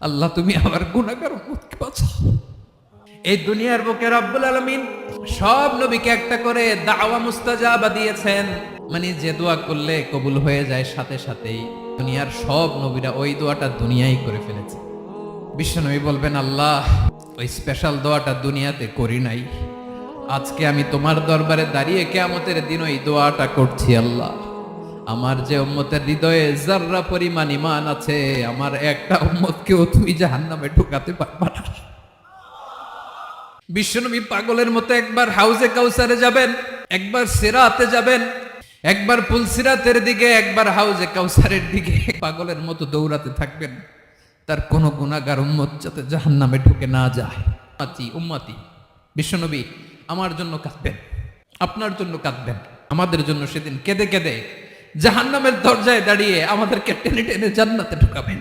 আল্লাহ তুমি আমার গুনাহগার উম্মতকে বাঁচাও। এই দুনিয়ার বুকে রব্বুল আলামিন সব নবীকে একটা করে দাওয়া মুস্তাজাবা দিয়েছেন, মানে যে দোয়া করলে কবুল হয়ে যায় সাথে সাথেই। দুনিয়ার সব নবীরা ওই দোয়াটা দুনিয়ায় করে ফেলেছে। বিশ্বনবী বলবেন, আল্লাহ ওই স্পেশাল দোয়াটা দুনিয়াতে করি নাই, আজকে আমি তোমার দরবারে দাঁড়িয়ে কিয়ামতের দিন ওই দোয়াটা করছি। আল্লাহ, আমার যে উম্মতের হৃদয়ে যাররা পরিমাণ ঈমান আছে, আমার একটা উম্মতকেও তুমি জাহান্নামে ঢুকাতে পারবা না। বিশ্বনবী পাগলের মতো একবার হাউজে কাউসারে যাবেন, একবার সিরাতে যাবেন, একবার পুলসিরাতের দিকে, একবার হাউজে কাউসারের দিকে পাগলের মতো দৌড়াতে থাকবেন, তার কোনো গুনাহগার উম্মত যাতে জাহান্নামে ঢুকে না যায়। উম্মতি বিশ্বনবী আমার জন্য কাঁদবেন, আপনার জন্য কাঁদবেন, আমাদের জন্য সেদিন কেঁদে কেঁদে জাহান্নামের দরজায় দাঁড়িয়ে আমাদেরকে টেনে টেনে জান্নাতে ঢুকাবেন।